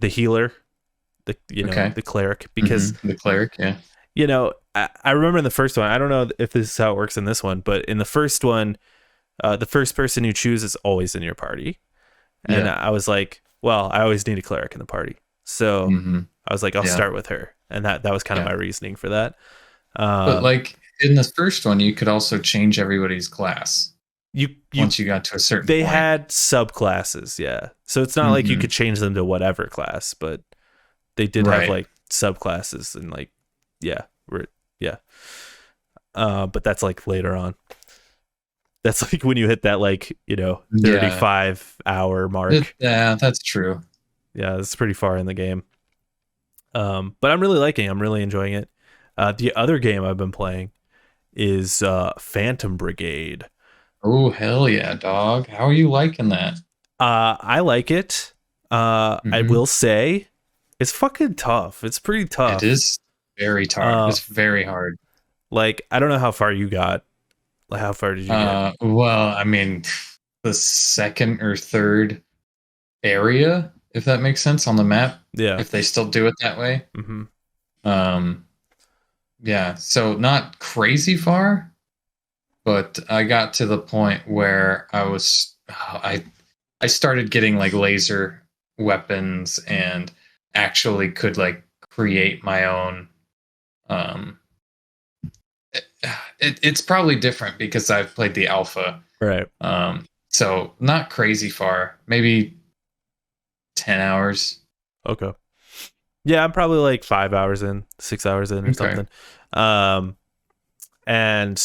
healer,
Okay.
the cleric, because
Mm-hmm. The cleric. Yeah.
I remember in the first one, I don't know if this is how it works in this one, but in the first one, the first person you choose is always in your party. And
Yeah.
I was like, well, I always need a cleric in the party. So
Mm-hmm.
I was like, I'll
Yeah.
start with her. And that was kind of
Yeah.
my reasoning for that.
But
Um,
like in the first one, you could also change everybody's class
you
once you got to a certain
they
point.
had subclasses, yeah. So it's not like you
Mm-hmm.
could change them to whatever class, but they did have
Right.
like subclasses and like yeah, yeah. But that's like later on. That's like when you hit that like,
Yeah.
35-hour mark.
Yeah, that's true.
Yeah, it's pretty far in the game. But I'm really enjoying it. The other game I've been playing is Phantom Brigade.
Oh, hell yeah, dog. How are you liking that?
I like it. I
Hmm.
will say it's fucking tough. It's pretty
It
tough.
is very hard.
Uh,
It's very hard.
like I don't know how far you got. Like how far did you get?
Well, I mean, the second or third area, if that makes sense, on the map,
Yeah.
if they still do it that way.
Hmm.
Um, yeah, so not crazy far, but I got to the point where I started getting like laser weapons and actually could like create my own. Um, it's probably different because I've played the alpha.
Right.
So not crazy far, maybe 10 hours.
Okay. Yeah, I'm probably like 5 hours in, 6 hours in, or
Okay.
something. Um, and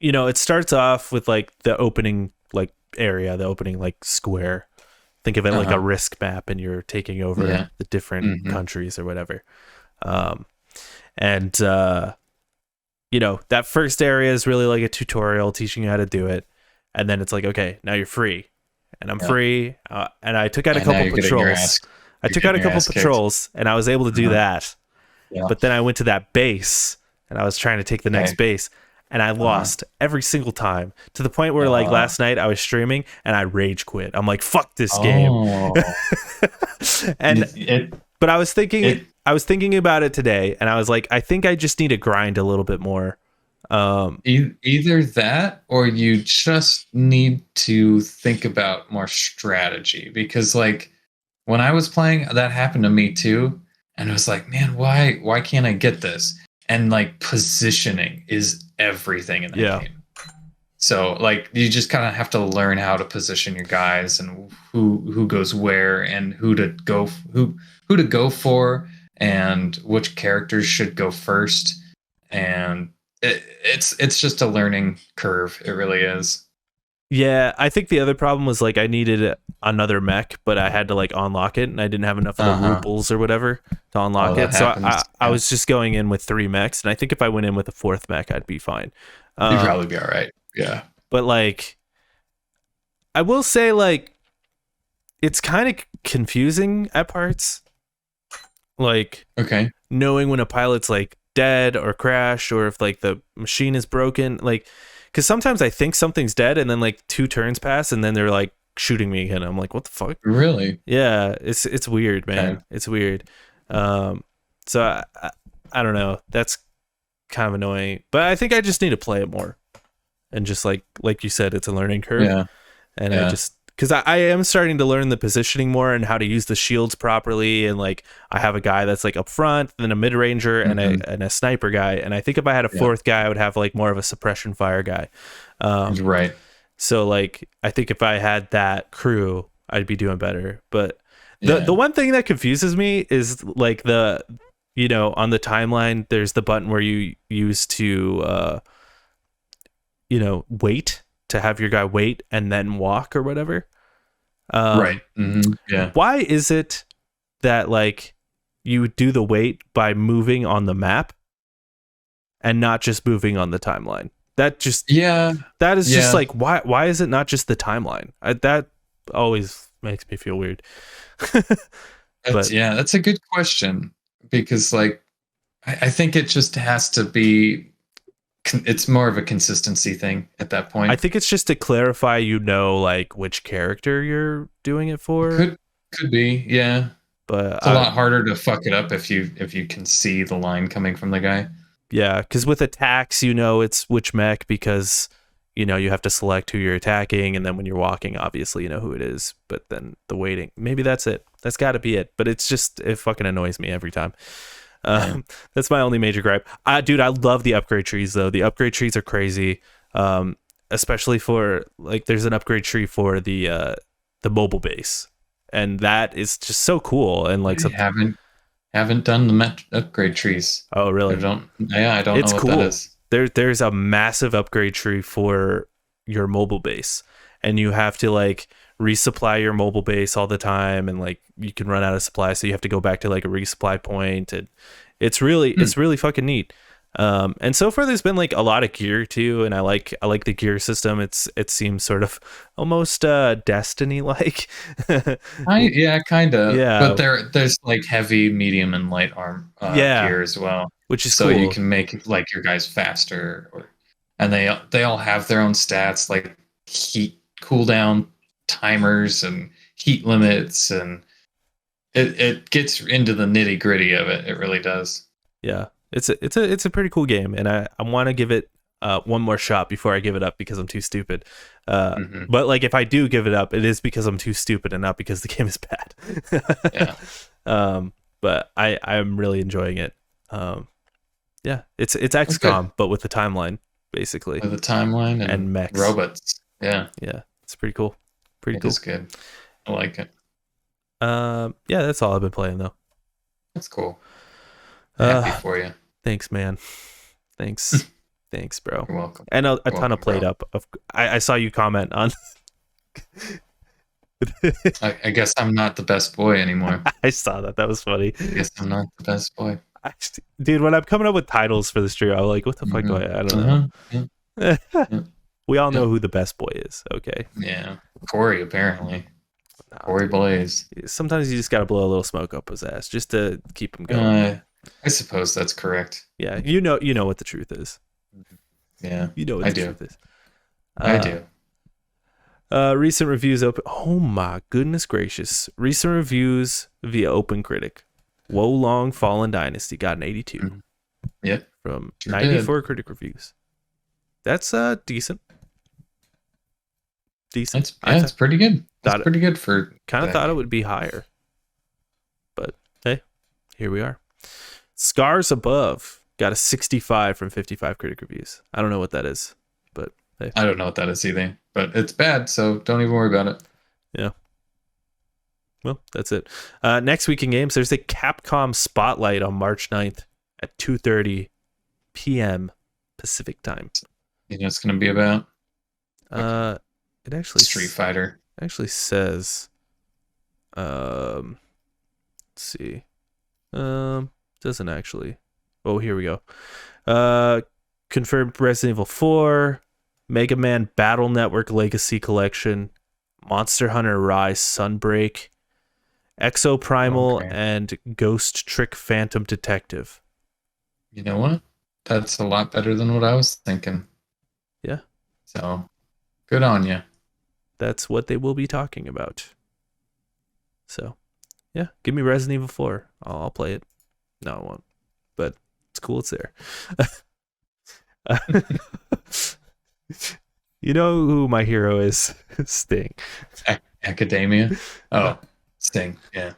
it starts off with like the opening like area, the opening like square. Think of it like a
Uh-huh.
risk map, and you're taking over
Yeah.
the different
Hmm.
countries or whatever. Um, and that first area is really like a tutorial teaching you how to do it, and then it's like, okay, now you're free, and I'm
Yeah.
free, and I took out a
And now
couple
you're getting your
patrols.
ass
I
you're
took out
getting
a
your
couple
ass kicked.
patrols, and I was able to do
Uh-huh.
that.
Yeah.
But then I went to that base, and I was trying to take the next
Okay.
base, and I
Uh-huh.
lost every single time, to the point where like
Uh,
last night I was streaming and I rage quit. I'm like, fuck this game.
oh.
And
It
but I was thinking about it today, and I was like, I think I just need to grind a little bit more.
either that or you just need to think about more strategy because like when I was playing that happened to me too and I was like man why can't I get this and like positioning is everything in that
Yeah.
game. So like you just kind of have to learn how to position your guys and who goes where and who to go for and which characters should go first and it's just a learning curve. It really is.
Yeah, I think the other problem was like I needed another mech, but I had to like unlock it, and I didn't have enough of the
Uh-huh.
rubles or whatever to
Oh,
unlock
that
it. So
happens.
I
Yeah.
was just going in with 3 mechs, and I think if I went in with a fourth mech, I'd be fine.
You'd
Um,
probably be all right. Yeah.
but like I will say, like it's kind of confusing at parts, like
Okay.
knowing when a pilot's like dead or crashed, or if like the machine is broken, like because sometimes I think something's dead, and then like 2 turns pass, and then they're like shooting me again. I'm like, what the fuck?
Really?
Yeah, it's weird,
Okay.
man. It's weird. Um, so I don't know. That's kind of annoying, but I think I just need to play it more, and just like you said, it's a learning curve,
Yeah.
and I
Yeah.
just because I am starting to learn the positioning more and how to use the shields properly, and like I have a guy that's like up front, then a mid ranger, and
Hmm.
a sniper guy, and I think if I had a
Yeah.
fourth guy, I would have like more of a suppression fire guy. Um,
Right.
so like I think if I had that crew, I'd be doing better. But the
Yeah.
the one thing that confuses me is like on the timeline there's the button where you use to wait, to have your guy wait and then walk or whatever.
Right. Yeah.
Why is it that like you do the wait by moving on the map and not just moving on the timeline?
Yeah.
That is just
Yeah.
like, why is it not just the timeline? That always makes me feel weird. But
That's a good question because like I think it just has to be it's more of a consistency thing at that
I
point.
think it's just to clarify, like which character you're doing it for.
Could be, yeah.
But
It's a lot harder to fuck it up if you can see the line coming from the guy.
yeah, because with attacks, it's which mech, because you have to select who you're attacking, and then when you're walking, obviously you know who it is. But then the waiting, maybe that's it. That's got to be it. But it fucking annoys me every time. That's my only major gripe. Dude, I love the upgrade trees though. The upgrade trees are crazy. Especially for like, there's an upgrade tree for the mobile base, and that is just so cool. And like,
I haven't done the upgrade trees.
oh really?
I don't
It's
know what that
cool.
is.
There's a massive upgrade tree for your mobile base, and you have to like resupply your mobile base all the time, and like you can run out of supply, so you have to go back to like a resupply point, and it's really fucking neat. And so far there's been like a lot of gear too, and I like the gear system. It seems sort of almost Destiny like.
Yeah, kind of. But
Yeah,
there's like heavy, medium, and light arm
yeah,
gear as well,
which is
so you
cool.
can make like your guys faster. And they all have their own stats like heat cooldown timers and heat limits, and it gets into the nitty gritty of it. It really does.
Yeah, it's a pretty cool game, and I want to give it one more shot before I give it up because I'm too stupid.
Hmm.
But like if I do give it up, it is because I'm too stupid and not because the game is bad.
Yeah.
But I'm really enjoying it. Yeah, it's
That's good.
XCOM but with the timeline basically
With the timeline
and mechs.
robots. Yeah,
Yeah, it's pretty cool. Pretty
it
cool.
is good. I like it.
Yeah, that's all I've been playing though.
That's cool. Happy for you.
Thanks, man. Thanks. Thanks, bro.
You're welcome.
And a
You're
ton
welcome,
of played
bro.
up. I saw you comment on.
I guess I'm not the best boy anymore.
I saw that. That was funny.
I guess I'm not the best boy.
Dude, when I'm coming up with titles for the stream, I'm like, what the fuck do I don't know.
Yeah. Yeah.
We all know who the best boy is. Okay.
Yeah. Corey, apparently.
Nah,
Corey
dude.
Blaze.
Sometimes you just got to blow a little smoke up his ass just to keep him going.
I suppose that's correct.
Yeah. You know what the truth is.
Yeah.
You know what the truth is.
I do.
Recent reviews open. Oh my goodness gracious! Recent reviews via OpenCritic. Wo Long Fallen Dynasty got an 82.
Mm-hmm. Yep.
From
Sure
94 critic reviews. That's decent. Decent.
It's pretty good. That's pretty good for.
Kind of thought it would be higher, but hey, here we are. Scars Above got a 65 from 55 critic reviews. I don't know what that is, but hey.
I don't know what that is either, but it's bad, so don't even worry about it.
Yeah. Well, that's it. Next week in games, there's a Capcom Spotlight on March 9th at 2:30 p.m. Pacific time.
You know, it's going to be about.
It actually
Street Fighter.
Actually says. Let's see. Doesn't actually. Oh, here we go. Confirmed Resident Evil 4, Mega Man Battle Network Legacy Collection, Monster Hunter Rise Sunbreak, Exo Primal, and Ghost Trick Phantom Detective.
You know what? That's a lot better than what I was thinking.
Yeah.
So, good on you.
That's what they will be talking about. So, yeah, give me Resident Evil 4. I'll play it. No, I won't. But it's cool it's there. You know who my hero is? Sting.
Academia? Oh, Sting, yeah.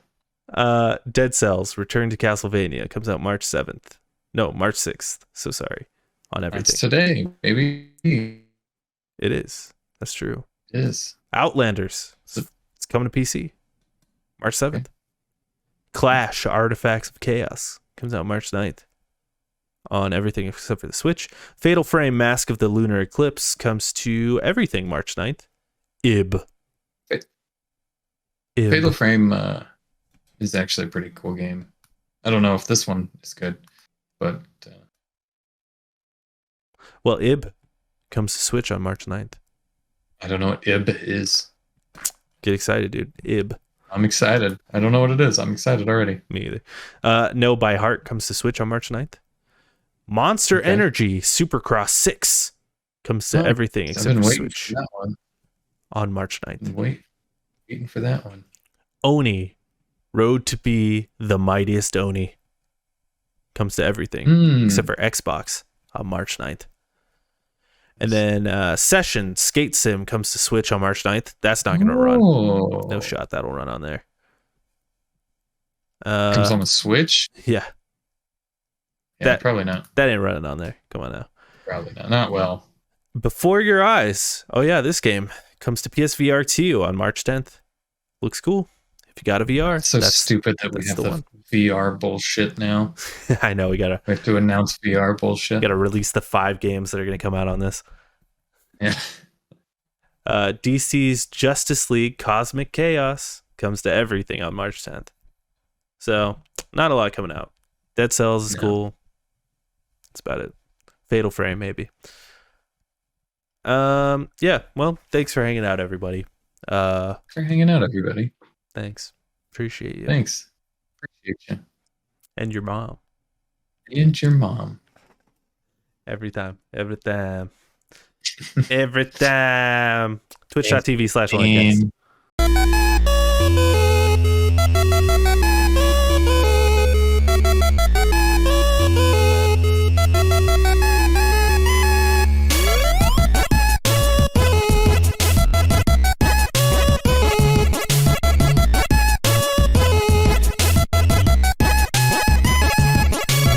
Dead Cells, Return to Castlevania comes out March 7th. No, March 6th. So sorry. On everything.
That's today, baby.
It is. That's true.
It is.
Outlanders. It's coming to PC. March 7th. Okay. Clash, Artifacts of Chaos comes out March 9th. On everything except for the Switch. Fatal Frame, Mask of the Lunar Eclipse comes to everything March 9th. Ib.
Fatal Frame is actually a pretty cool game. I don't know if this one is good, but...
Well, Ib comes to Switch on March 9th.
I don't know what Ib is.
Get excited, dude. Ib.
I'm excited. I don't know what it is. I'm excited already.
Me either. No by Heart comes to Switch on March 9th. Monster Energy Supercross 6 comes to everything except for Switch
for that one.
On March 9th.
Waiting for that one.
Oni, Road to be the Mightiest Oni comes to everything except for Xbox on March 9th. And then Session Skate Sim comes to Switch on March 9th. That's not going to run. No shot that'll run on there.
Comes on the Switch?
Yeah.
Probably not.
That ain't running on there. Come on now.
Probably not. Not well.
Before Your Eyes. Oh, yeah, this game comes to PSVR 2 on March 10th. Looks cool. If you got a VR.
It's so stupid that we have the VR bullshit now.
I know. We have
to announce VR bullshit.
Got to release the 5 games that are going to come out on this.
Yeah.
DC's Justice League Cosmic Chaos comes to everything on March 10th. So, not a lot coming out. Dead Cells is cool. That's about it. Fatal Frame, maybe. Yeah, well, thanks for hanging out, everybody.
For hanging out, everybody.
Thanks. Appreciate you.
Thanks. Appreciate you.
And your mom.
And your mom.
Every time. Every time. Every time. Twitch.tv/LastWeekInGames.